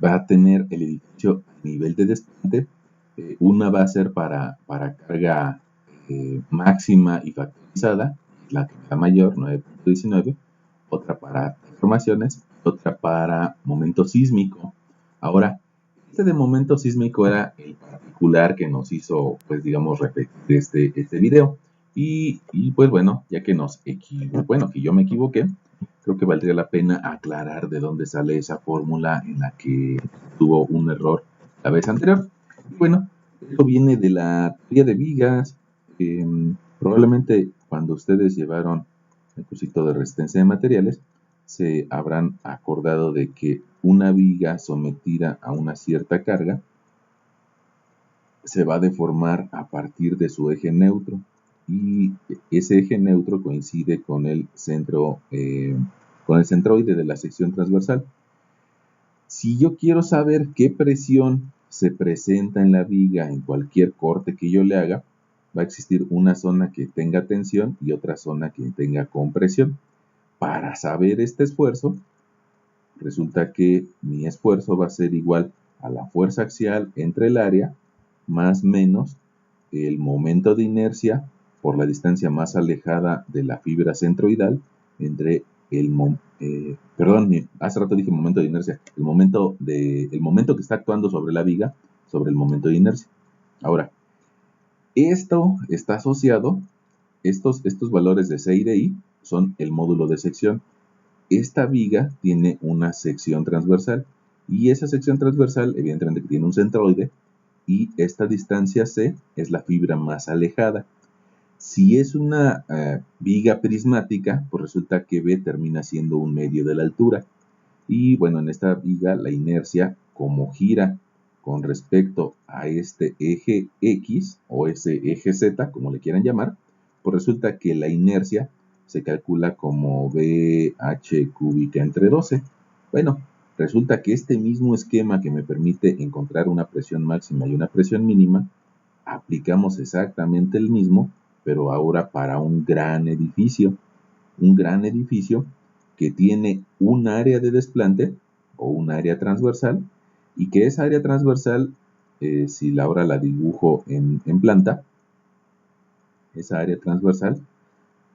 va a tener el edificio a nivel de desplante. Una va a ser para carga máxima y factorizada, la que da mayor, 9.19, otra para deformaciones, otra para momento sísmico. Ahora, este de momento sísmico era el particular que nos hizo, pues digamos, repetir este video. Y pues bueno, ya que que yo me equivoqué, creo que valdría la pena aclarar de dónde sale esa fórmula en la que tuvo un error la vez anterior. Y bueno, esto viene de la teoría de vigas. Probablemente cuando ustedes llevaron el cursito de resistencia de materiales, se habrán acordado de que una viga sometida a una cierta carga se va a deformar a partir de su eje neutro, y ese eje neutro coincide con el centroide de la sección transversal. Si yo quiero saber qué presión se presenta en la viga en cualquier corte que yo le haga, va a existir una zona que tenga tensión y otra zona que tenga compresión. Para saber este esfuerzo, resulta que mi esfuerzo va a ser igual a la fuerza axial entre el área más menos el momento de inercia por la distancia más alejada de la fibra centroidal entre hace rato dije momento de inercia, el momento que está actuando sobre la viga sobre el momento de inercia. Ahora, esto está asociado, estos valores de C y de I son el módulo de sección. Esta viga tiene una sección transversal, y esa sección transversal evidentemente tiene un centroide, y esta distancia C es la fibra más alejada. Si es una viga prismática, pues resulta que B termina siendo un medio de la altura. Y bueno, en esta viga la inercia, como gira con respecto a este eje X o ese eje Z, como le quieran llamar, pues resulta que la inercia se calcula como BH cúbica entre 12. Bueno, resulta que este mismo esquema que me permite encontrar una presión máxima y una presión mínima, aplicamos exactamente el mismo, pero ahora para un gran edificio que tiene un área de desplante o un área transversal, y que esa área transversal, si ahora la dibujo en planta, esa área transversal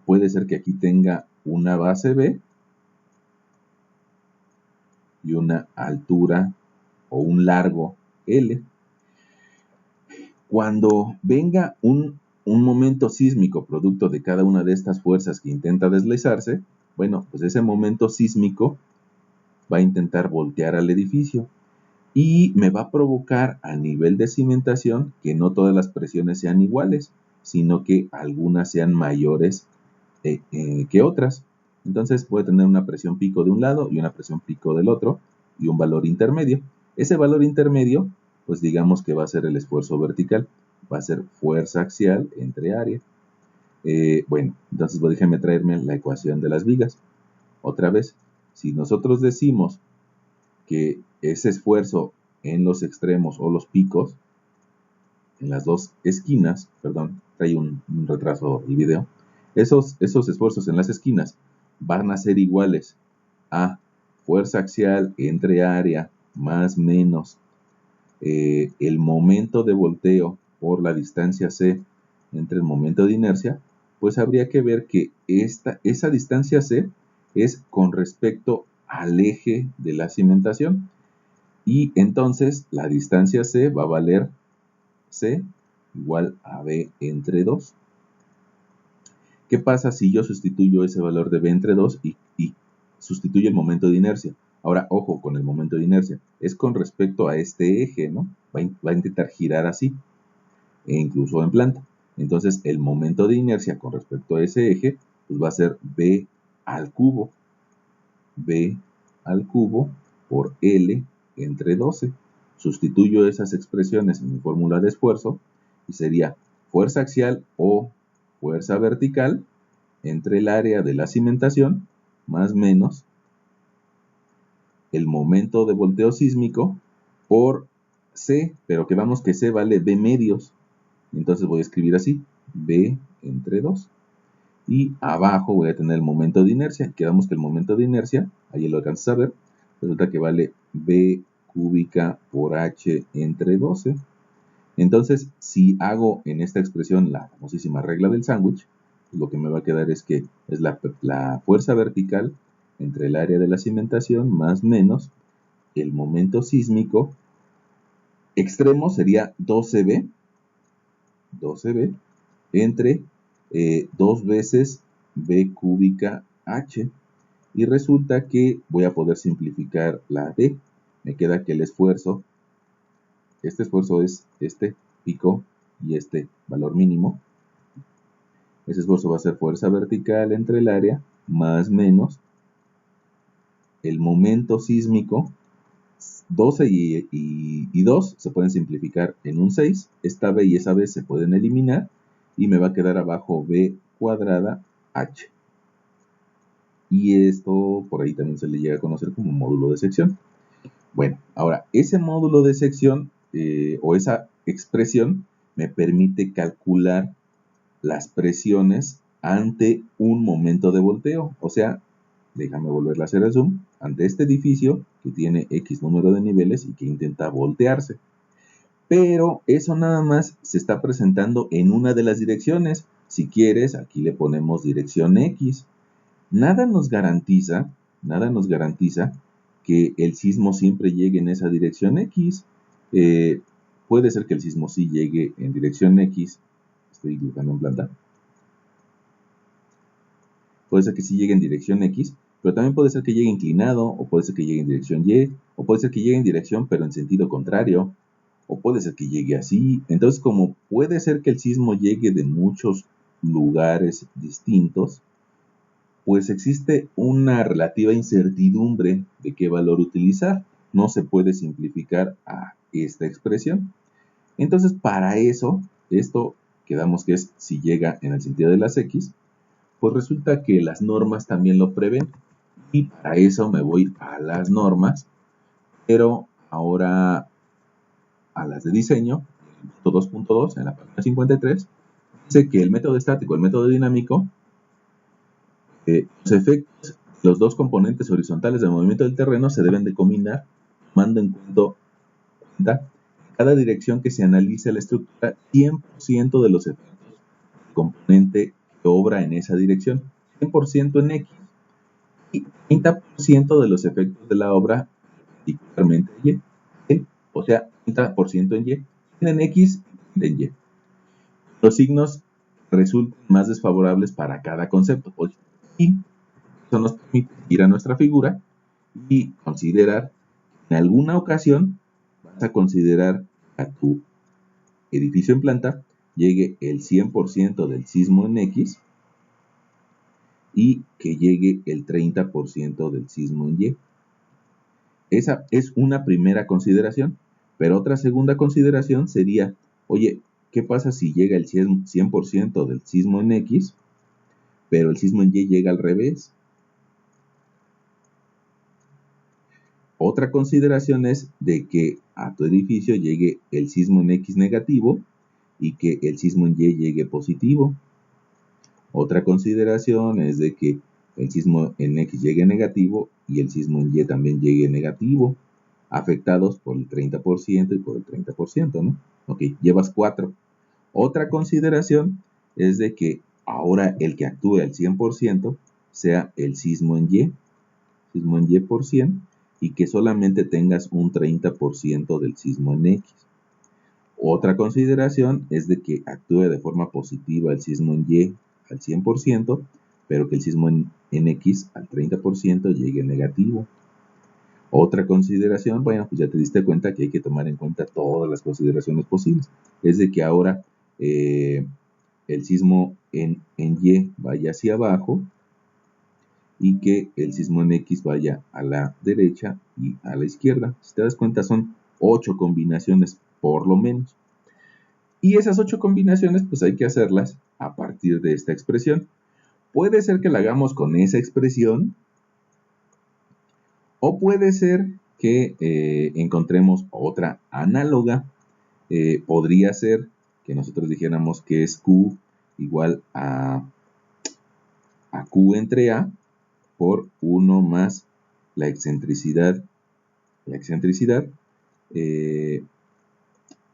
puede ser que aquí tenga una base B y una altura o un largo L. Cuando venga un momento sísmico producto de cada una de estas fuerzas que intenta deslizarse, bueno, pues ese momento sísmico va a intentar voltear al edificio y me va a provocar a nivel de cimentación que no todas las presiones sean iguales, sino que algunas sean mayores que otras. Entonces puede tener una presión pico de un lado y una presión pico del otro y un valor intermedio. Ese valor intermedio, pues digamos que va a ser el esfuerzo vertical, va a ser fuerza axial entre área. Bueno, entonces déjenme traerme la ecuación de las vigas. Otra vez, si nosotros decimos que ese esfuerzo en los extremos o los picos, en las dos esquinas, perdón, trae un retraso el video, esos esfuerzos en las esquinas van a ser iguales a fuerza axial entre área más menos el momento de volteo por la distancia C entre el momento de inercia, pues habría que ver que esa distancia C es con respecto al eje de la cimentación, y entonces la distancia C va a valer C igual a B entre 2. ¿Qué pasa si yo sustituyo ese valor de B entre 2 y sustituyo el momento de inercia? Ahora, ojo con el momento de inercia. Es con respecto a este eje, ¿no? Va a intentar girar así, e incluso en planta. Entonces, el momento de inercia con respecto a ese eje, pues va a ser B al cubo. B al cubo por L entre 12. Sustituyo esas expresiones en mi fórmula de esfuerzo y sería fuerza axial o fuerza vertical entre el área de la cimentación más menos el momento de volteo sísmico por C, pero quedamos que C vale B medios. Entonces voy a escribir así, B entre 2. Y abajo voy a tener el momento de inercia. Quedamos que el momento de inercia, ahí lo alcanzas a ver, resulta que vale B cúbica por h entre 12. Entonces, si hago en esta expresión la famosísima regla del sándwich, lo que me va a quedar es que es la fuerza vertical entre el área de la cimentación más menos el momento sísmico extremo sería 12b entre 2 veces b cúbica h. Y resulta que voy a poder simplificar la d. Me queda que el esfuerzo, este esfuerzo es este pico y este valor mínimo. Ese esfuerzo va a ser fuerza vertical entre el área más menos el momento sísmico. 12 y 2 se pueden simplificar en un 6. Esta b y esa b se pueden eliminar y me va a quedar abajo b cuadrada h. Y esto por ahí también se le llega a conocer como módulo de sección. Bueno, ahora, ese módulo de sección o esa expresión me permite calcular las presiones ante un momento de volteo. O sea, déjame volverle a hacer el zoom, ante este edificio que tiene X número de niveles y que intenta voltearse. Pero eso nada más se está presentando en una de las direcciones. Si quieres, aquí le ponemos dirección X. Nada nos garantiza que el sismo siempre llegue en esa dirección X. Puede ser que el sismo sí llegue en dirección X. Estoy dibujando en planta. Puede ser que sí llegue en dirección X, pero también puede ser que llegue inclinado, o puede ser que llegue en dirección Y, o puede ser que llegue en dirección pero en sentido contrario, o puede ser que llegue así. Entonces, como puede ser que el sismo llegue de muchos lugares distintos, pues existe una relativa incertidumbre de qué valor utilizar. No se puede simplificar a esta expresión. Entonces, para eso, esto quedamos que es si llega en el sentido de las X, pues resulta que las normas también lo prevén. Y para eso me voy a las normas, pero ahora a las de diseño, 2.2, en la página 53, dice que el método estático, el método dinámico, los efectos, los dos componentes horizontales del movimiento del terreno se deben de combinar tomando en cuenta cada dirección que se analice la estructura, 100% de los efectos del componente que obra en esa dirección, 100% en X, y 30% de los efectos de la obra, particularmente en Y, o sea, 30% en Y, en X y en Y. Los signos resultan más desfavorables para cada concepto. Y eso nos permite ir a nuestra figura y considerar, en alguna ocasión, vas a considerar a tu edificio en planta llegue el 100% del sismo en X y que llegue el 30% del sismo en Y. Esa es una primera consideración, pero otra segunda consideración sería, oye, ¿qué pasa si llega el 100% del sismo en X, pero el sismo en Y llega al revés? Otra consideración es de que a tu edificio llegue el sismo en X negativo y que el sismo en Y llegue positivo. Otra consideración es de que el sismo en X llegue negativo y el sismo en Y también llegue negativo, afectados por el 30% y por el 30%, ¿no? Ok, llevas 4. Otra consideración es de que ahora el que actúe al 100% sea el sismo en Y por 100, y que solamente tengas un 30% del sismo en X. Otra consideración es de que actúe de forma positiva el sismo en Y al 100%, pero que el sismo en X al 30% llegue negativo. Otra consideración, bueno, pues ya te diste cuenta que hay que tomar en cuenta todas las consideraciones posibles. Es de que ahora el sismo en Y vaya hacia abajo y que el sismo en X vaya a la derecha y a la izquierda. Si te das cuenta, son 8 combinaciones por lo menos. Y esas 8 combinaciones, pues hay que hacerlas a partir de esta expresión. Puede ser que la hagamos con esa expresión, o puede ser que encontremos otra análoga. Podría ser que nosotros dijéramos que es Q igual a Q entre A por 1 más la excentricidad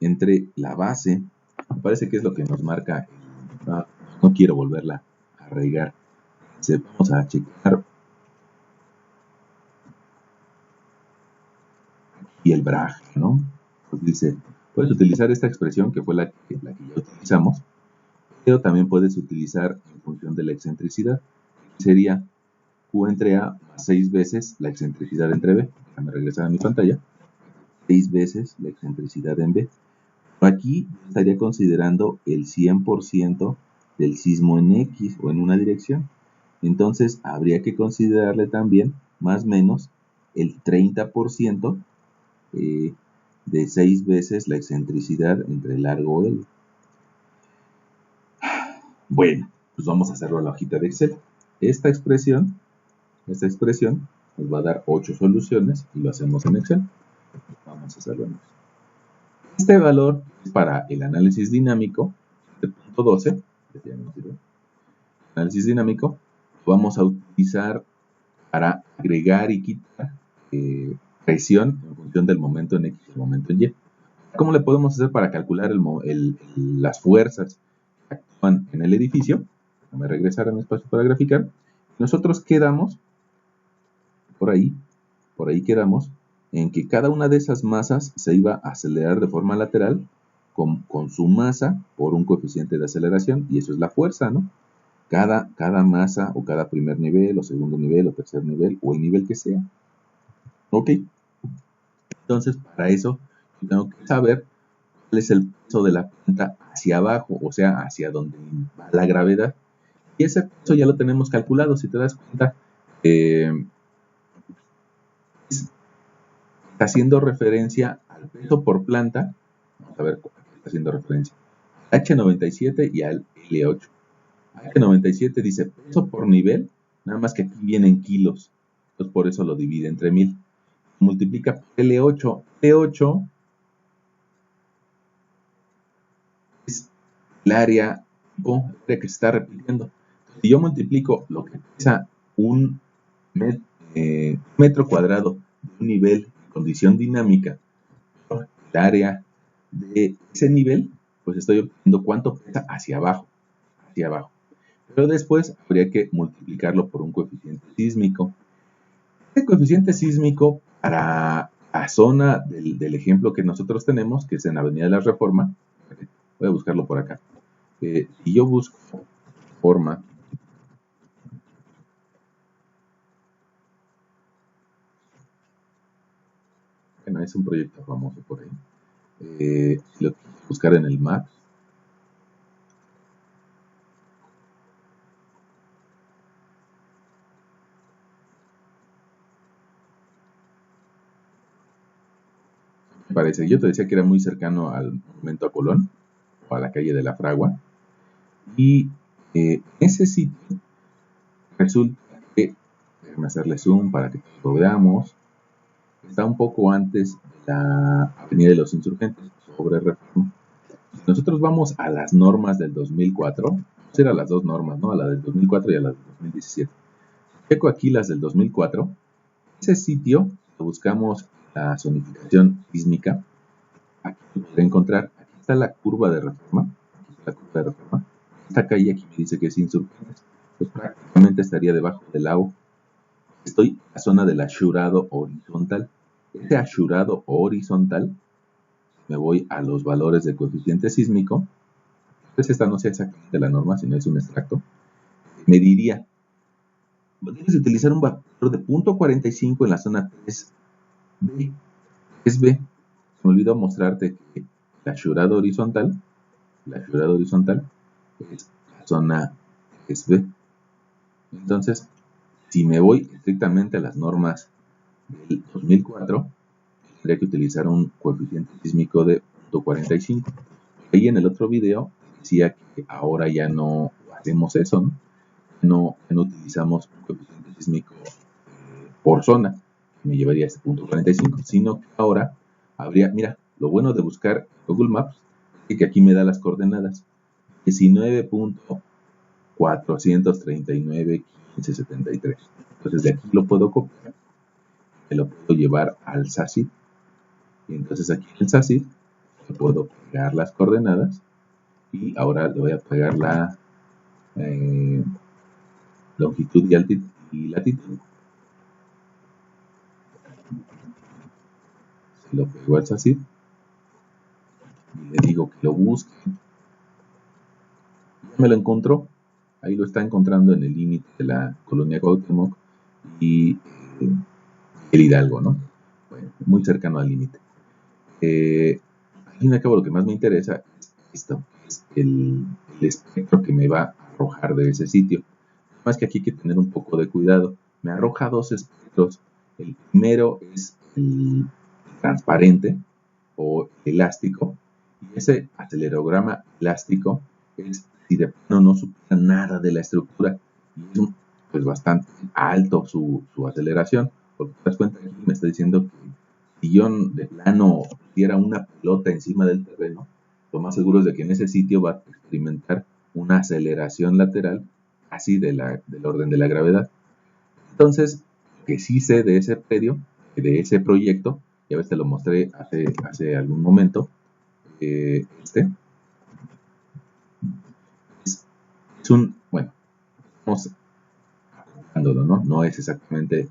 entre la base, me parece que es lo que nos marca, no quiero volverla a arraigar. Vamos a checar y el Bragg, ¿no? Pues dice, puedes utilizar esta expresión que fue la que ya utilizamos, pero también puedes utilizar en función de la excentricidad. Sería Q entre A más 6 veces la excentricidad entre B. Déjame regresar a mi pantalla. 6 veces la excentricidad en B. Aquí estaría considerando el 100% del sismo en X o en una dirección. Entonces habría que considerarle también más o menos el 30% de 6 veces la excentricidad entre largo L. Bueno, pues vamos a hacerlo en la hojita de Excel. Esta expresión nos va a dar 8 soluciones y lo hacemos en Excel. Vamos a hacerlo en Excel. Este valor es para el análisis dinámico, de punto 12, análisis dinámico, lo vamos a utilizar para agregar y quitar presión en función del momento en X y el momento en Y. ¿Cómo le podemos hacer para calcular las fuerzas que actúan en el edificio? Déjame regresar a mi espacio para graficar. Nosotros quedamos, por ahí quedamos, en que cada una de esas masas se iba a acelerar de forma lateral con su masa por un coeficiente de aceleración, y eso es la fuerza, ¿no? Cada masa o cada primer nivel o segundo nivel o tercer nivel o el nivel que sea. ¿Ok? Entonces, para eso yo tengo que saber cuál es el peso de la planta hacia abajo, o sea, hacia donde va la gravedad. Y ese peso ya lo tenemos calculado, si te das cuenta. Está haciendo referencia al peso por planta. Vamos a ver cuál está haciendo referencia. H97 y al L8. H97 dice peso por nivel, nada más que aquí vienen kilos. Entonces por eso lo divide entre 1000. Multiplica por L8. L8 es el área que se está repitiendo. Si yo multiplico lo que pesa un metro cuadrado de un nivel en condición dinámica por el área de ese nivel, pues estoy obteniendo cuánto pesa hacia abajo. Pero después habría que multiplicarlo por un coeficiente sísmico. Este coeficiente sísmico para la zona del ejemplo que nosotros tenemos, que es en Avenida de la Reforma, voy a buscarlo por acá. Si yo busco forma, bueno, es un proyecto famoso por ahí. Si lo quieres buscar en el Maps, me parece, yo te decía que era muy cercano al monumento a Colón, o a la calle de la Fragua, y ese sitio resulta que, déjame hacerle zoom para que lo veamos, está un poco antes de la Avenida de los Insurgentes, sobre Reforma. Si nosotros vamos a las normas del 2004, vamos a ir a las dos normas, ¿no? A la del 2004 y a la del 2017. Checo aquí las del 2004. Ese sitio, si buscamos la zonificación sísmica, aquí lo podré encontrar. Aquí está la curva de Reforma. Esta calle aquí me dice que es Insurgentes. Pues prácticamente estaría debajo del lago. Estoy en la zona del ashurado horizontal. Ese ashurado horizontal, me voy a los valores del coeficiente sísmico. Pues esta no sea exactamente la norma, sino es un extracto. Me diría, debes utilizar un valor de 0.45 en la zona 3B. 3B. Me olvidó mostrarte que la ashurado horizontal es la zona 3B. Entonces, si me voy estrictamente a las normas del 2004, tendría que utilizar un coeficiente sísmico de 0.45. Ahí en el otro video decía que ahora ya no hacemos eso, ¿no? No utilizamos un coeficiente sísmico por zona, que me llevaría a ese 0.45, sino que ahora habría, mira, lo bueno de buscar Google Maps es que aquí me da las coordenadas, 19.439.1573. Entonces de aquí lo puedo copiar, me lo puedo llevar al SACIT Y entonces aquí en el SACID le puedo pegar las coordenadas y ahora le voy a pegar la longitud y latitud. Se lo pego al SACID y le digo que lo busque. Ya me lo encontró. Ahí lo está encontrando en el límite de la colonia Cuauhtémoc y el Hidalgo, ¿no? Bueno, muy cercano al límite. Al fin y al cabo, lo que más me interesa es esto, es el espectro que me va a arrojar de ese sitio. Más que aquí hay que tener un poco de cuidado. Me arroja dos espectros. El primero es el transparente o elástico. Y ese acelerograma elástico es si de plano no supera nada de la estructura. Y es pues bastante alto su aceleración. Porque te das cuenta que me está diciendo que si yo de plano diera una pelota encima del terreno, lo más seguro es de que en ese sitio va a experimentar una aceleración lateral así del orden de la gravedad. Entonces, que sí sé de ese predio, de ese proyecto, ya ves, te lo mostré hace algún momento, es bueno, vamos acoplándolo, ¿no? No es exactamente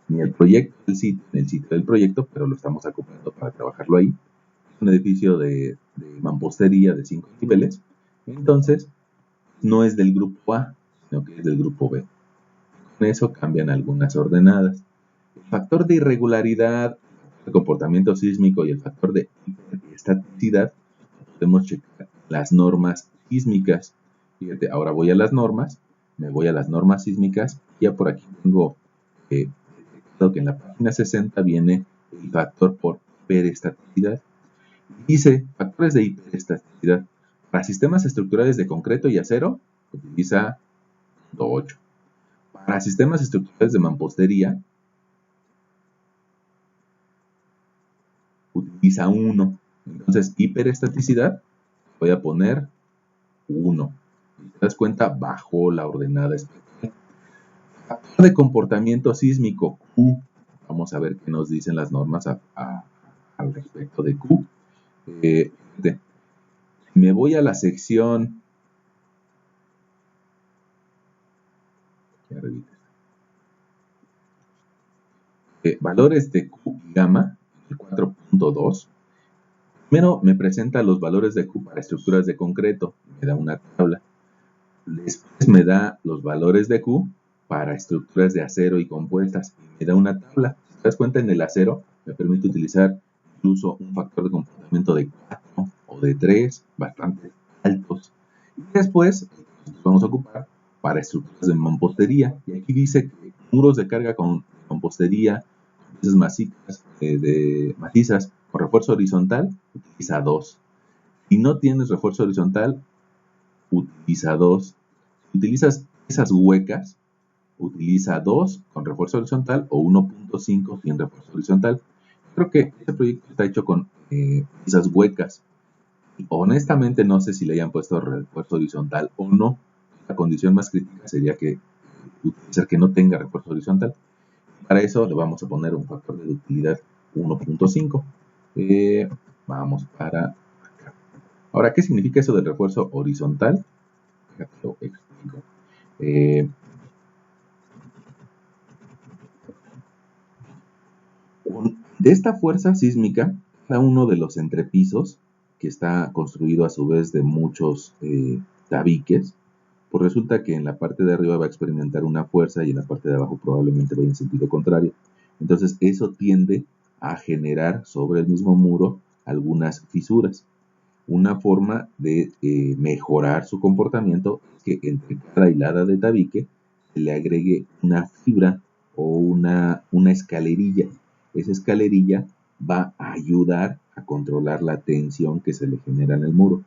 ni el proyecto el sitio del proyecto, pero lo estamos acoplando para trabajarlo ahí. Es un edificio de mampostería de 5 niveles, entonces no es del grupo A, sino que es del grupo B. Con eso cambian algunas ordenadas. El factor de irregularidad, el comportamiento sísmico y el factor de hiperestaticidad, podemos checar las normas sísmicas. Fíjate, ahora voy a las normas, me voy a las normas sísmicas, y ya por aquí tengo detectado que en la página 60 viene el factor por hiperestaticidad. Dice, factores de hiperestaticidad. Para sistemas estructurales de concreto y acero, utiliza 0.8. Para sistemas estructurales de mampostería, utiliza 1. Entonces, hiperestaticidad, voy a poner 1. Si te das cuenta, bajó la ordenada espectral. Factor de comportamiento sísmico, Q. Vamos a ver qué nos dicen las normas al respecto de Q. Me voy a la sección valores de Q y gamma, el 4.2. Primero me presenta los valores de Q para estructuras de concreto, me da una tabla. Después me da los valores de Q para estructuras de acero y compuestas, y me da una tabla. Si te das cuenta, en el acero me permite utilizar incluso un factor de comportamiento de 4 o de 3, bastante altos. Y después vamos a ocupar para estructuras de mampostería. Y aquí dice que muros de carga con mampostería, piezas macizas con refuerzo horizontal, utiliza 2. Si no tienes refuerzo horizontal, utiliza 2. Si utilizas esas huecas, utiliza 2 con refuerzo horizontal o 1.5 sin refuerzo horizontal. Creo que este proyecto está hecho con esas huecas. Y honestamente no sé si le hayan puesto refuerzo horizontal o no. La condición más crítica sería que utilizar que no tenga refuerzo horizontal. Para eso le vamos a poner un factor de ductilidad 1.5. Vamos para acá. Ahora, ¿qué significa eso del refuerzo horizontal? Déjate lo explico. De esta fuerza sísmica, cada uno de los entrepisos, que está construido a su vez de muchos tabiques, pues resulta que en la parte de arriba va a experimentar una fuerza y en la parte de abajo probablemente vaya en sentido contrario. Entonces eso tiende a generar sobre el mismo muro algunas fisuras. Una forma de mejorar su comportamiento es que entre cada hilada de tabique se le agregue una fibra o una escalerilla. Esa escalerilla va a ayudar a controlar la tensión que se le genera en el muro.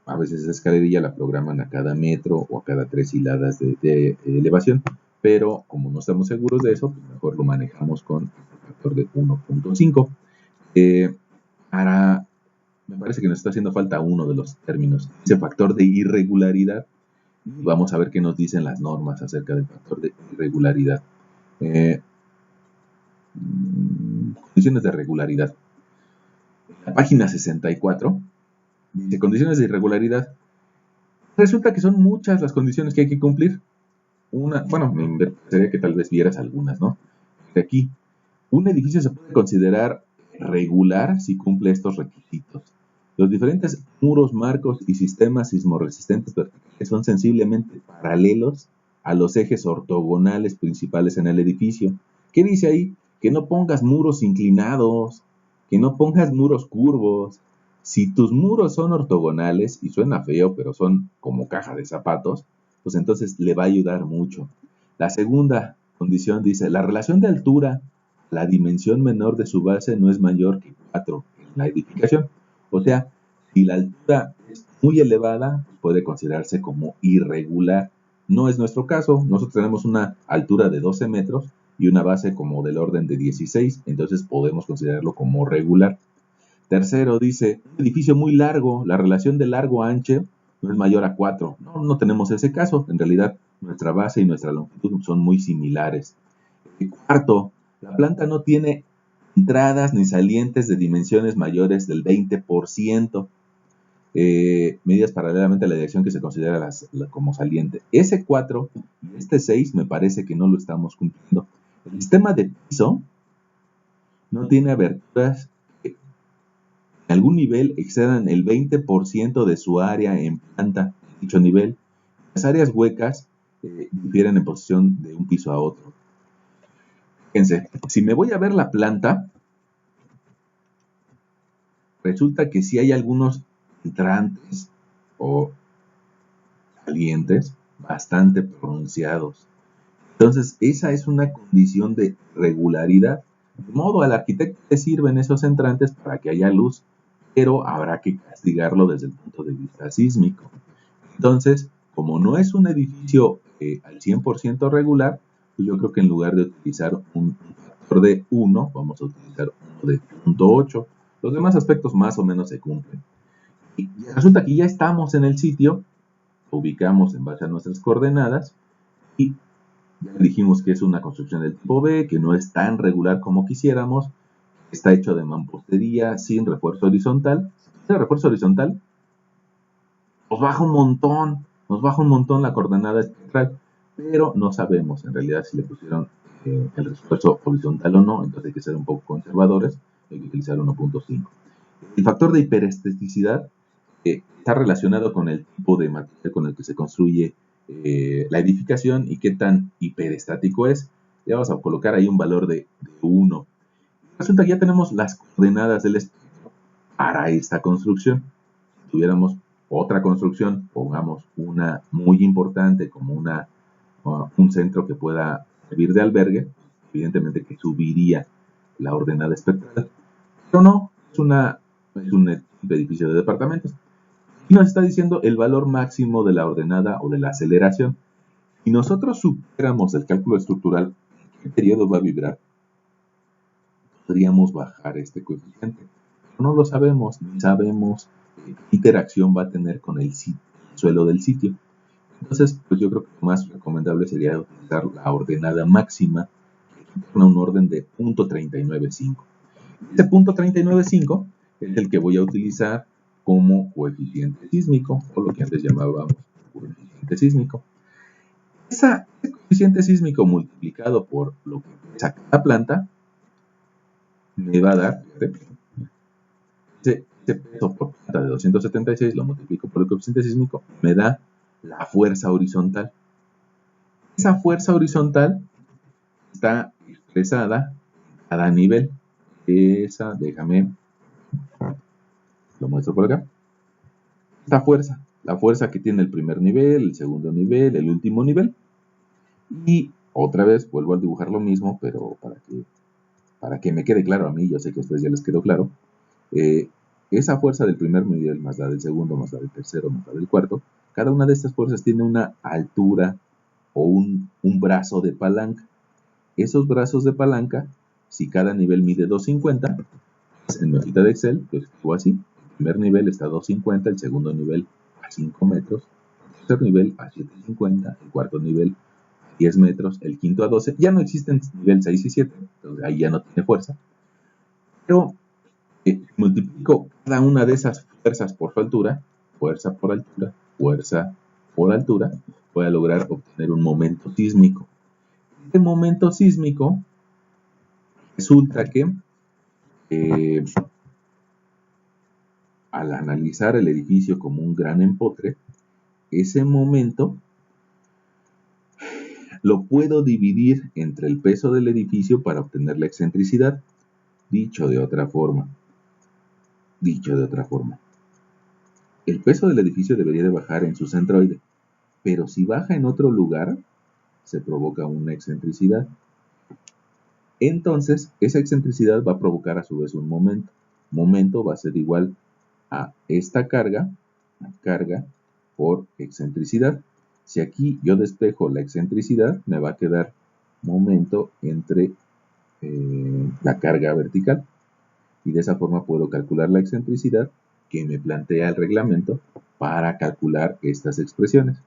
A veces esa escalerilla la programan a cada metro o a cada 3 hiladas de elevación, pero como no estamos seguros de eso, pues mejor lo manejamos con el factor de 1.5. Me parece que nos está haciendo falta uno de los términos, ese factor de irregularidad. Y vamos a ver qué nos dicen las normas acerca del factor de irregularidad. condiciones de regularidad. La página 64 dice condiciones de irregularidad. Resulta que son muchas las condiciones que hay que cumplir. Bueno, me gustaría que tal vez vieras algunas, ¿no? Aquí, un edificio se puede considerar regular si cumple estos requisitos. Los diferentes muros, marcos y sistemas sismorresistentes verticales son sensiblemente paralelos a los ejes ortogonales principales en el edificio. ¿Qué dice ahí? Que no pongas muros inclinados, que no pongas muros curvos. Si tus muros son ortogonales, y suena feo, pero son como caja de zapatos, pues entonces le va a ayudar mucho. La segunda condición dice, la relación de altura, la dimensión menor de su base no es mayor que 4 en la edificación. O sea, si la altura es muy elevada, puede considerarse como irregular. No es nuestro caso, nosotros tenemos una altura de 12 metros y una base como del orden de 16, entonces podemos considerarlo como regular. Tercero dice, un edificio muy largo, la relación de largo a ancho no es mayor a 4. No tenemos ese caso, en realidad nuestra base y nuestra longitud son muy similares. Cuarto, la planta no tiene entradas ni salientes de dimensiones mayores del 20%, medidas paralelamente a la dirección que se considera como saliente. Ese 4 y este 6 me parece que no lo estamos cumpliendo. El sistema de piso no tiene aberturas que en algún nivel excedan el 20% de su área en planta, dicho nivel. Las áreas huecas difieren en posición de un piso a otro. Fíjense, si me voy a ver la planta, resulta que sí hay algunos entrantes o salientes bastante pronunciados. Entonces, esa es una condición de regularidad. De modo, al arquitecto le sirven esos entrantes para que haya luz, pero habrá que castigarlo desde el punto de vista sísmico. Entonces, como no es un edificio al 100% regular, pues yo creo que en lugar de utilizar un factor de 1, vamos a utilizar uno de 0.8. Los demás aspectos más o menos se cumplen. Y resulta que ya estamos en el sitio, lo ubicamos en base a nuestras coordenadas y ya dijimos que es una construcción del tipo B, que no es tan regular como quisiéramos, está hecho de mampostería sin refuerzo horizontal. Sin refuerzo horizontal, nos baja un montón la coordenada espectral, pero no sabemos en realidad si le pusieron el refuerzo horizontal o no, entonces hay que ser un poco conservadores, hay que utilizar 1.5. El factor de hiperesteticidad está relacionado con el tipo de material con el que se construye la edificación y qué tan hiperestático es. Le vamos a colocar ahí un valor de 1. Resulta que ya tenemos las coordenadas del espectro para esta construcción. Si tuviéramos otra construcción, pongamos una muy importante como un centro que pueda servir de albergue, evidentemente que subiría la ordenada espectral. Pero no, es un edificio de departamentos. Y nos está diciendo el valor máximo de la ordenada o de la aceleración. Si nosotros superamos el cálculo estructural, ¿en qué periodo va a vibrar? Podríamos bajar este coeficiente. Pero no lo sabemos, ni sabemos qué interacción va a tener con el suelo del sitio. Entonces, pues yo creo que lo más recomendable sería utilizar la ordenada máxima, con un orden de 0.395. Este 0.395 es el que voy a utilizar como coeficiente sísmico, o lo que antes llamábamos coeficiente sísmico. Ese coeficiente sísmico multiplicado por lo que pesa cada planta me va a dar, ese peso por planta de 276 lo multiplico por el coeficiente sísmico, me da la fuerza horizontal. Esa fuerza horizontal está expresada en cada nivel. Déjame, lo muestro por acá. Esta fuerza, la fuerza que tiene el primer nivel, el segundo nivel, el último nivel. Y otra vez vuelvo a dibujar lo mismo, pero para que me quede claro a mí, yo sé que a ustedes ya les quedó claro. Esa fuerza del primer nivel, más la del segundo, más la del tercero, más la del cuarto, cada una de estas fuerzas tiene una altura o un brazo de palanca. Esos brazos de palanca, si cada nivel mide 250, pues en mi hojita de Excel lo escribo así. El primer nivel está a 250, el segundo nivel a 5 metros, el tercer nivel a 750, el cuarto nivel a 10 metros, el quinto a 12. Ya no existen nivel 6 y 7, entonces ahí ya no tiene fuerza. Pero multiplico cada una de esas fuerzas por su altura, fuerza por altura, fuerza por altura, voy a lograr obtener un momento sísmico. Este momento sísmico resulta que al analizar el edificio como un gran empotre, ese momento lo puedo dividir entre el peso del edificio para obtener la excentricidad. Dicho de otra forma, el peso del edificio debería de bajar en su centroide, pero si baja en otro lugar, se provoca una excentricidad. Entonces, esa excentricidad va a provocar a su vez un momento. Momento va a ser igual a esta carga por excentricidad. Si aquí yo despejo la excentricidad, me va a quedar momento entre la carga vertical. Y de esa forma puedo calcular la excentricidad que me plantea el reglamento para calcular estas expresiones.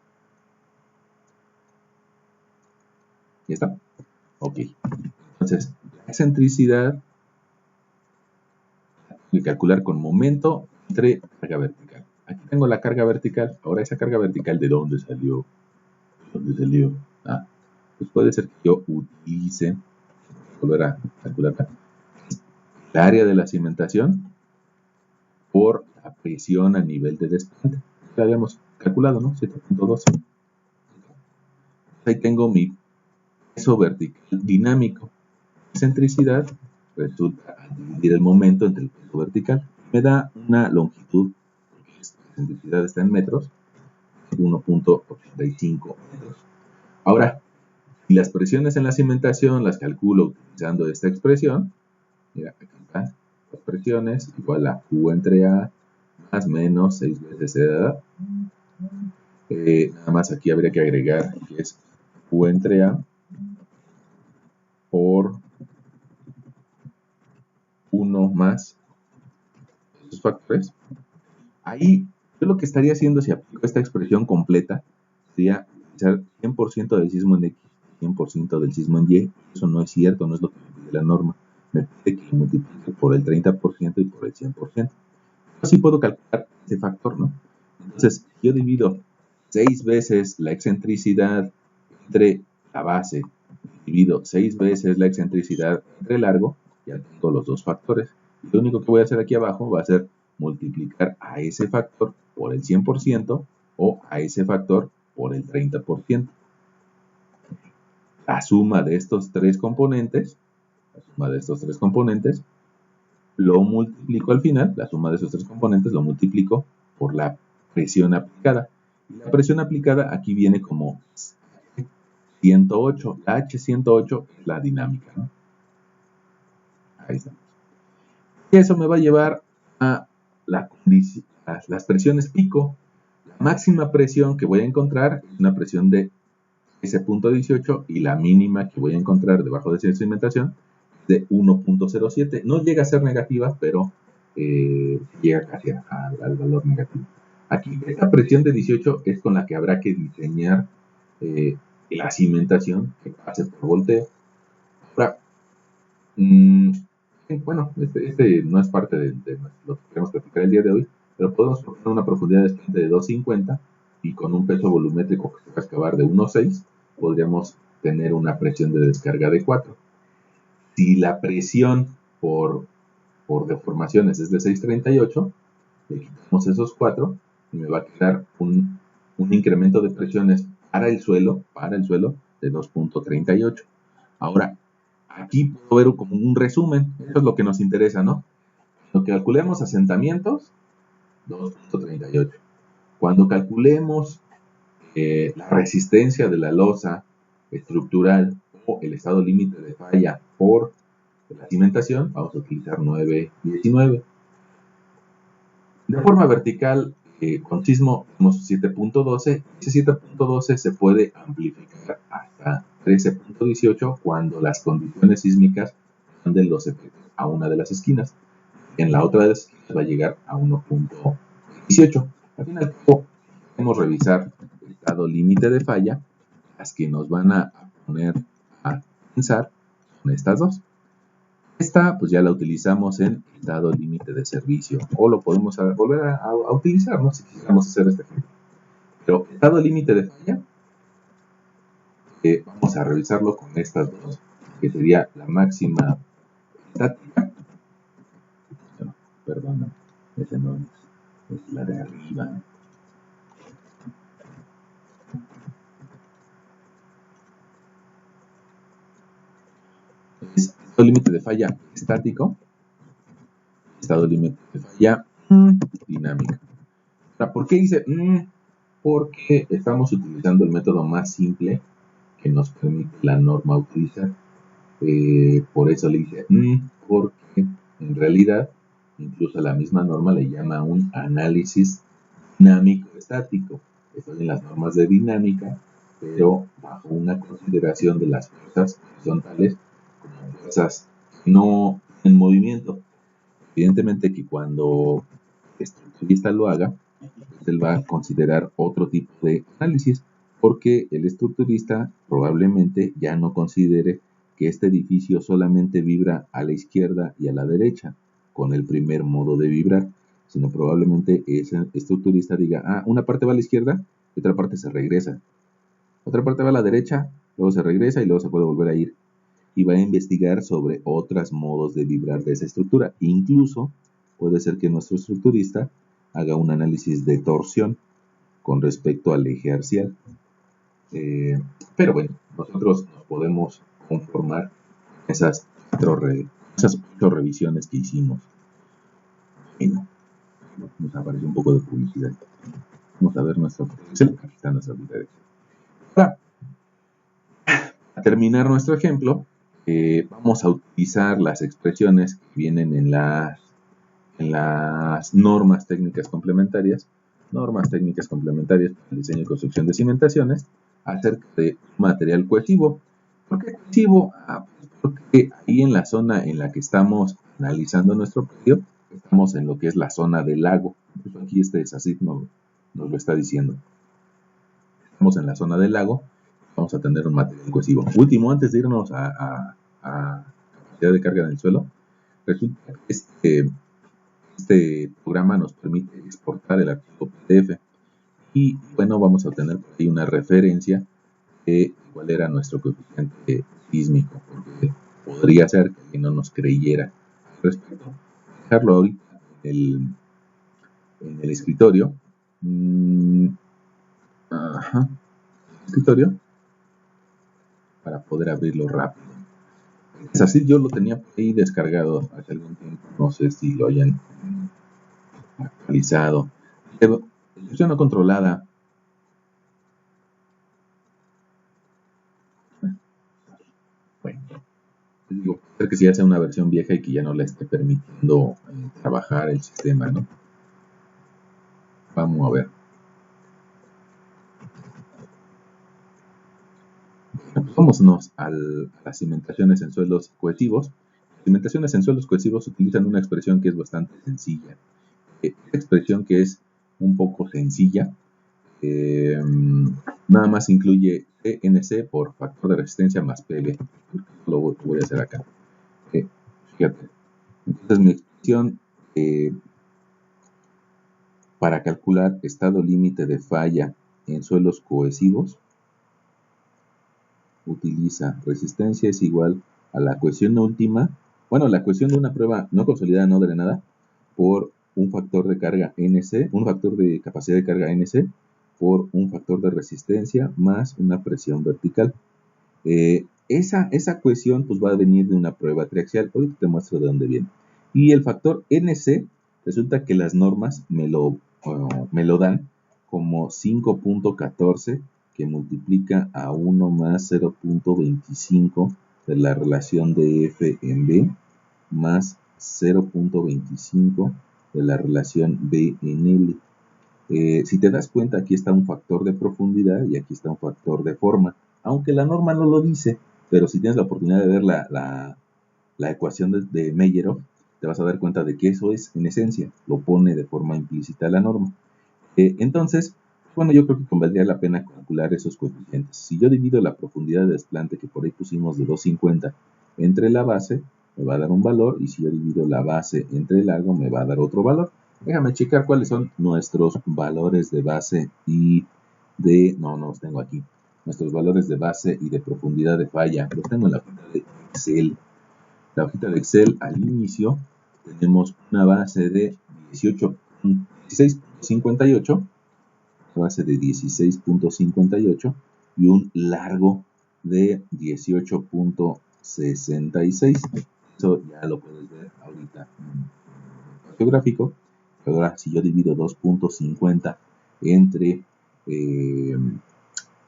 ¿Ya está? Ok. Entonces, la excentricidad voy a calcular con momento entre carga vertical. Aquí tengo la carga vertical. Ahora, esa carga vertical, ¿de dónde salió? Pues puede ser que yo utilice, volver a calcular acá, el área de la cimentación por la presión a nivel de desplante. Ya habíamos calculado, ¿no? 7.12. Ahí tengo mi peso vertical dinámico. Excentricidad resulta al dividir el momento entre el peso vertical. Me da una longitud, la excentricidad está en metros, 1.85 metros. Ahora, si las presiones en la cimentación las calculo utilizando esta expresión, mira, aquí están las presiones, igual a Q entre A más menos 6 veces C de A. Nada más aquí habría que agregar que es Q entre A por 1 más estos factores. Ahí yo lo que estaría haciendo si aplico esta expresión completa sería utilizar 100% del sismo en X, 100% del sismo en Y. Eso no es cierto, no es lo que me pide la norma. Me pide que lo multiplique por el 30% y por el 100%. Yo sí puedo calcular ese factor, ¿no? Entonces, yo divido 6 veces la excentricidad entre la base, divido 6 veces la excentricidad entre el largo, ya tengo los dos factores. Y lo único que voy a hacer aquí abajo va a ser multiplicar a ese factor por el 100% o a ese factor por el 30%. La suma de estos tres componentes, lo multiplico al final, la suma de esos tres componentes lo multiplico por la presión aplicada. Y la presión aplicada aquí viene como 108. La H108 es la dinámica, ¿no? Ahí está. Y eso me va a llevar a las presiones pico. La máxima presión que voy a encontrar es una presión de S.18 y la mínima que voy a encontrar debajo de esa cimentación es de 1.07. No llega a ser negativa, pero llega casi al valor negativo. Aquí, esta presión de 18 es con la que habrá que diseñar la cimentación que pase por volteo. Ahora, bueno, este no es parte de lo que queremos platicar el día de hoy, pero podemos proponer una profundidad de 250 y con un peso volumétrico que se va a excavar de 1.6, podríamos tener una presión de descarga de 4. Si la presión por deformaciones es de 638, le quitamos esos 4 y me va a quedar un incremento de presiones para el suelo de 2.38. Ahora, aquí puedo ver como un resumen, eso es lo que nos interesa, ¿no? Cuando calculemos asentamientos, 2.38. Cuando calculemos la resistencia de la losa estructural o el estado límite de falla por la cimentación, vamos a utilizar 9.19. De forma vertical, con sismo tenemos 7.12. Ese 7.12 se puede amplificar hasta 13.18 cuando las condiciones sísmicas manden los efectos a una de las esquinas. En la otra de las esquinas va a llegar a 1.18. Al final, podemos revisar el estado límite de falla. Las que nos van a poner a pensar son estas dos. Esta pues ya la utilizamos en estado límite de servicio, o lo podemos volver a utilizar, ¿no? Si quisiéramos hacer este ejemplo. Pero estado límite de falla, vamos a revisarlo con estas dos, que sería la máxima estática. No, perdón, ese no es la de arriba. Es estado límite de falla estático, estado límite de falla dinámica. ¿Por qué dice porque estamos utilizando el método más simple que nos permite la norma utilizar? Por eso le dice porque en realidad incluso la misma norma le llama un análisis dinámico estático. Están en las normas de dinámica, pero bajo una consideración de las fuerzas horizontales como fuerzas no en movimiento. Evidentemente que cuando el estructurista lo haga, él va a considerar otro tipo de análisis, porque el estructurista probablemente ya no considere que este edificio solamente vibra a la izquierda y a la derecha con el primer modo de vibrar, sino probablemente ese estructurista diga, una parte va a la izquierda y otra parte se regresa, otra parte va a la derecha, luego se regresa y luego se puede volver a ir, y va a investigar sobre otros modos de vibrar de esa estructura. Incluso puede ser que nuestro estructurista haga un análisis de torsión con respecto al eje axial. Pero bueno, nosotros nos podemos conformar con esas 8 revisiones que hicimos. Bueno, nos aparece un poco de publicidad. Vamos a ver nuestro Excel. Aquí está nuestra vida de Excel. Para terminar nuestro ejemplo, vamos a utilizar las expresiones que vienen en las normas técnicas complementarias para el diseño y construcción de cimentaciones acerca de material cohesivo. ¿Por qué cohesivo? Porque ahí en la zona en la que estamos analizando nuestro predio, estamos en lo que es la zona del lago. Aquí este SACIF nos lo está diciendo. Estamos en la zona del lago, vamos a tener un material cohesivo. Último, antes de irnos a capacidad de carga en el suelo, resulta que este programa nos permite exportar el archivo PDF y bueno, vamos a obtener por ahí una referencia de cuál era nuestro coeficiente sísmico, porque podría ser que no nos creyera al respecto. Dejarlo ahorita en el escritorio. Escritorio para poder abrirlo rápido. Es así, yo lo tenía por ahí descargado hace algún tiempo, no sé si lo hayan actualizado. Ejecución no controlada. Bueno, les digo, creo que si ya sea una versión vieja y que ya no le esté permitiendo trabajar el sistema, ¿no? Vamos a ver. Vámonos a las cimentaciones en suelos cohesivos. Las cimentaciones en suelos cohesivos utilizan una expresión que es bastante sencilla. Esta expresión que es un poco sencilla, nada más incluye CNC por factor de resistencia más PV. Lo voy a hacer acá. Fíjate. Entonces mi expresión para calcular estado límite de falla en suelos cohesivos utiliza resistencia es igual a la cohesión última, bueno, la cohesión de una prueba no consolidada, no drenada, por un factor de carga NC, un factor de capacidad de carga NC, por un factor de resistencia más una presión vertical. Esa cohesión pues va a venir de una prueba triaxial. Ahorita te muestro de dónde viene. Y el factor NC, resulta que las normas me lo dan como 5.14 que multiplica a 1 más 0.25 de la relación de F en B más 0.25 de la relación B en L. Si te das cuenta, aquí está un factor de profundidad y aquí está un factor de forma, aunque la norma no lo dice, pero si tienes la oportunidad de ver la ecuación de Meyerhof, te vas a dar cuenta de que eso es, en esencia, lo pone de forma implícita la norma. Entonces, bueno, yo creo que convaldría la pena calcular esos coeficientes. Si yo divido la profundidad de desplante que por ahí pusimos de 250 entre la base, me va a dar un valor, y si yo divido la base entre el largo, me va a dar otro valor. Déjame checar cuáles son nuestros valores de base y de... no los tengo aquí. Nuestros valores de base y de profundidad de falla. Los tengo en la hojita de Excel. La hojita de Excel, al inicio, tenemos una base de 16.58, base de 16.58 y un largo de 18.66. Eso ya lo puedes ver ahorita en el gráfico. Ahora, si yo divido 2.50 entre,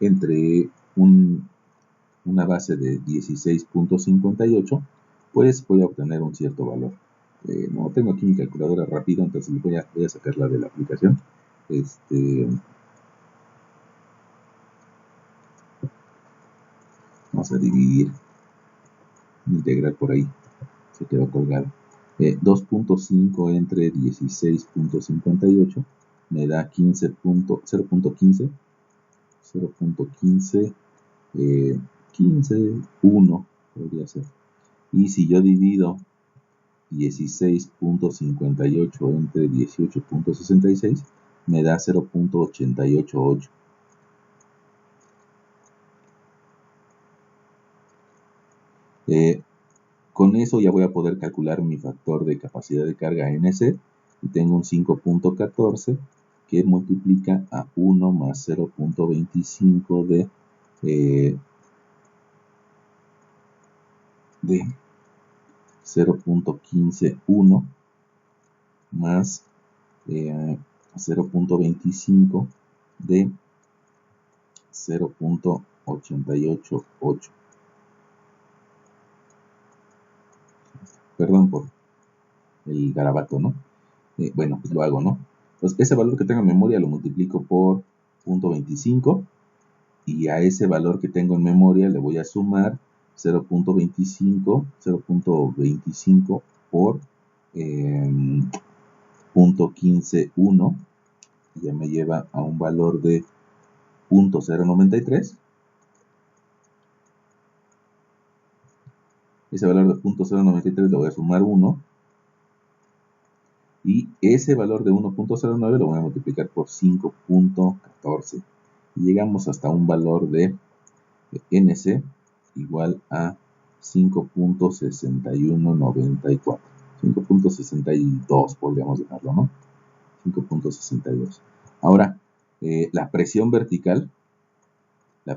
entre una base de 16.58, pues voy a obtener un cierto valor. No tengo aquí mi calculadora rápida, entonces voy a sacarla de la aplicación. Vamos a dividir, integrar por ahí, se quedó colgado. 2.5 entre 16.58 me da 0.15, 1 podría ser. Y si yo divido 16.58 entre 18.66, me da 0.888. Con eso ya voy a poder calcular mi factor de capacidad de carga NC, y tengo un 5.14 que multiplica a 1 más 0.25 de 0.151 más 0.25 de 0.888. Perdón por el garabato, ¿no? Bueno, pues lo hago, ¿no? Entonces, ese valor que tengo en memoria lo multiplico por 0.25, y a ese valor que tengo en memoria le voy a sumar 0.25 por 0.151, y ya me lleva a un valor de 0.093. Ese valor de 0.093 le voy a sumar 1, y ese valor de 1.09 lo voy a multiplicar por 5.14, y llegamos hasta un valor de NC igual a 5.6194, 5.62 podríamos dejarlo, ¿no? 5.62. Ahora, la presión vertical va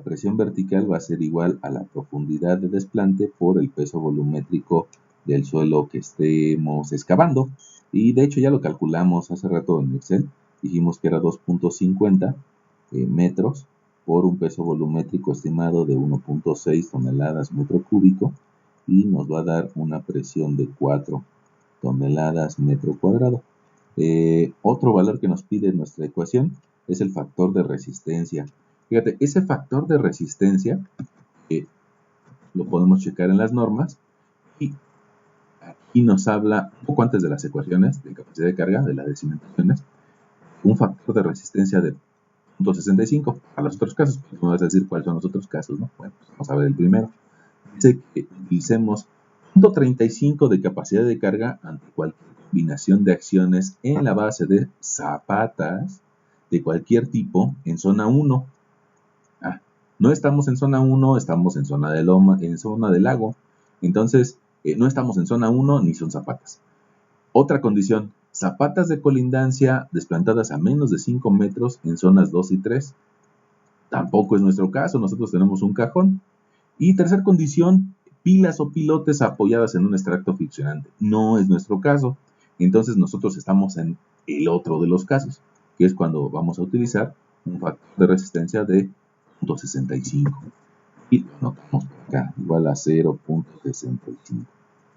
a ser igual a la profundidad de desplante por el peso volumétrico del suelo que estemos excavando. Y de hecho ya lo calculamos hace rato en Excel. Dijimos que era 2.50 metros por un peso volumétrico estimado de 1.6 toneladas metro cúbico, y nos va a dar una presión de 4 toneladas metro cuadrado. Otro valor que nos pide nuestra ecuación es el factor de resistencia. Fíjate, ese factor de resistencia lo podemos checar en las normas, y aquí nos habla un poco antes de las ecuaciones de capacidad de carga, de las decimentaciones, un factor de resistencia de 0.65. A los otros casos, pues me vas a decir cuáles son los otros casos, ¿no? Bueno, pues vamos a ver el primero. Dice que utilicemos 0.35 de capacidad de carga ante cualquier combinación de acciones en la base de zapatas de cualquier tipo en zona 1. No estamos en zona 1, estamos en zona de loma, en zona de lago. Entonces, no estamos en zona 1 ni son zapatas. Otra condición, zapatas de colindancia desplantadas a menos de 5 metros en zonas 2 y 3. Tampoco es nuestro caso, nosotros tenemos un cajón. Y tercera condición, pilas o pilotes apoyadas en un extracto friccionante. No es nuestro caso. Entonces nosotros estamos en el otro de los casos, que es cuando vamos a utilizar un factor de resistencia de 0.65. Y lo anotamos por acá, igual a 0.65.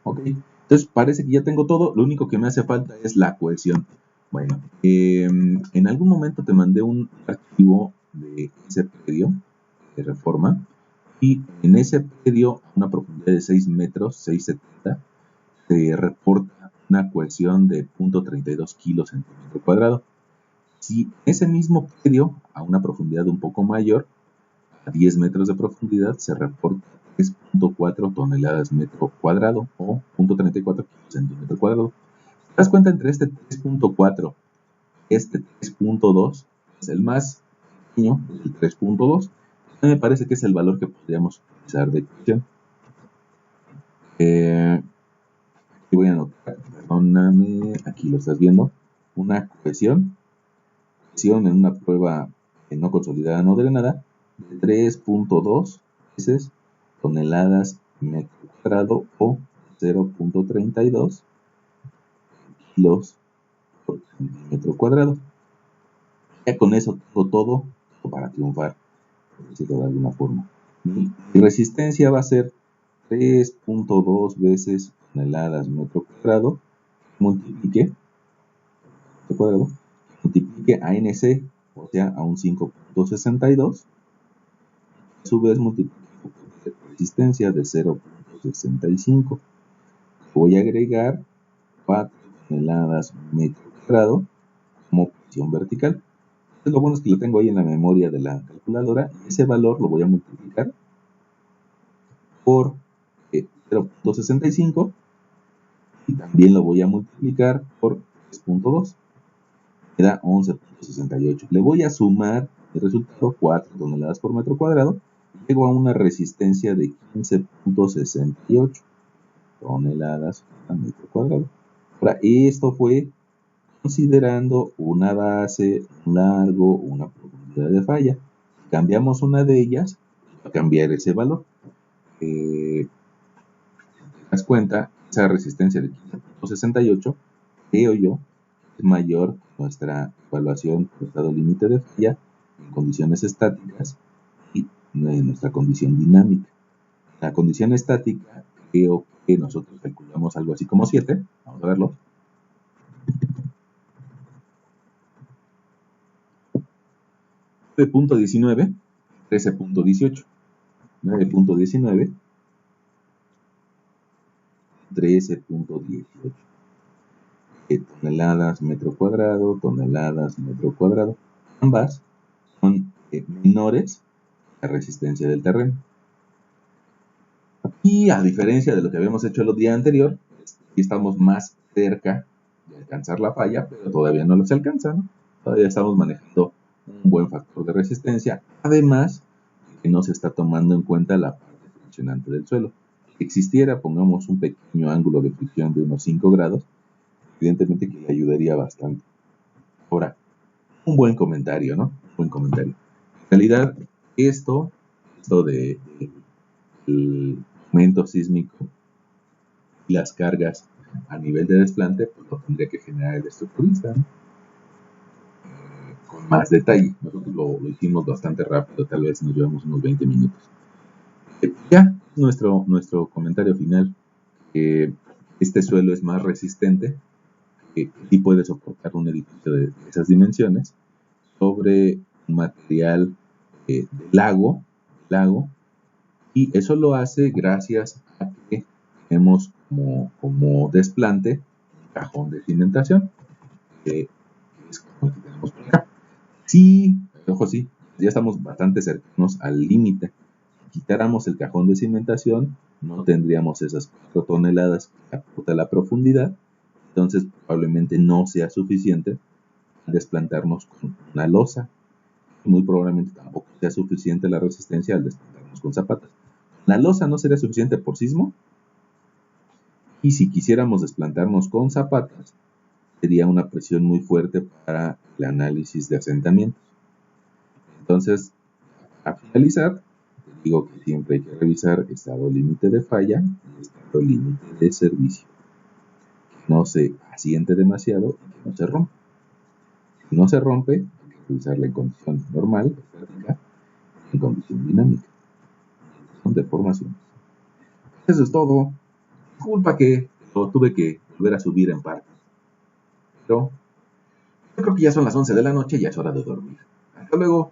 ¿Ok? Entonces parece que ya tengo todo. Lo único que me hace falta es la cohesión. Bueno, en algún momento te mandé un archivo de ese predio de reforma, y en ese predio, a una profundidad de 6 metros, 6.70, se reporta una cohesión de 0.32 kilos en metro cuadrado. Si ese mismo predio, a una profundidad un poco mayor, a 10 metros de profundidad, se reporta 3.4 toneladas metro cuadrado o 0.34 centímetro cuadrado. ¿Te das cuenta entre este 3.4 y este 3.2? Es el más pequeño, el 3.2. A mí me parece que es el valor que podríamos utilizar de ecuación. Aquí voy a anotar, perdóname, aquí lo estás viendo, una cohesión en una prueba no consolidada, no drenada, de 3.2 veces toneladas metro cuadrado o 0.32 kilos por centímetro cuadrado. Ya con eso tengo todo para triunfar, por decirlo de alguna forma. Mi resistencia va a ser 3.2 veces toneladas metro cuadrado, multiplique a NC, o sea, a un 5.62, a su vez multiplique por resistencia de 0.65. Voy a agregar 4 toneladas metro cuadrado como presión vertical. Lo bueno es que lo tengo ahí en la memoria de la calculadora, y ese valor lo voy a multiplicar por 0.65 y también lo voy a multiplicar por 3.2. Me da 11.68. Le voy a sumar el resultado, 4 toneladas por metro cuadrado, y llego a una resistencia de 15.68 toneladas por metro cuadrado. Ahora, esto fue considerando una base, un largo, una profundidad de falla. Si cambiamos una de ellas, va a cambiar ese valor. Si te das cuenta, esa resistencia de 15.68, creo yo, es mayor que nuestra evaluación por estado límite de falla en condiciones estáticas y en nuestra condición dinámica. La condición estática, creo que nosotros calculamos algo así como 7. Vamos a verlo. 9.19, 13.18. 9.19, 13.18. Toneladas metro cuadrado, toneladas metro cuadrado. Ambas son menores que la resistencia del terreno. Y a diferencia de lo que habíamos hecho el día anterior, estamos más cerca de alcanzar la falla, pero todavía no los alcanza, ¿no? Todavía estamos manejando un buen factor de resistencia, además de que no se está tomando en cuenta la parte friccionante del suelo. Si existiera, pongamos un pequeño ángulo de fricción de unos 5 grados, evidentemente que le ayudaría bastante. Ahora, un buen comentario, ¿no? Un buen comentario. En realidad, esto de el momento sísmico y las cargas a nivel de desplante, pues lo tendría que generar el estructurista, ¿no? Con más detalle. Nosotros lo hicimos bastante rápido, tal vez nos llevamos unos 20 minutos. Ya, nuestro comentario final. Este suelo es más resistente, y puede soportar un edificio de esas dimensiones sobre un material de lago, y eso lo hace gracias a que tenemos como desplante un cajón de cimentación, que es como el que tenemos por acá. Sí, ojo, sí, ya estamos bastante cercanos al límite. Si quitáramos el cajón de cimentación, no tendríamos esas 4 toneladas que aporta la profundidad, entonces probablemente no sea suficiente para desplantarnos con una losa. Muy probablemente tampoco sea suficiente la resistencia al desplantarnos con zapatas. La losa no sería suficiente por sismo, y si quisiéramos desplantarnos con zapatas, sería una presión muy fuerte para el análisis de asentamientos. Entonces, a finalizar, te digo que siempre hay que revisar estado límite de falla y estado límite de servicio. Que no se asiente demasiado y que no se rompa. Si no se rompe, hay que revisarla en condición normal, estática, en condición dinámica. Son deformaciones. Eso es todo. Disculpa que lo tuve que volver a subir en parte. Pero yo creo que ya son las 11 de la noche y ya es hora de dormir. Hasta luego.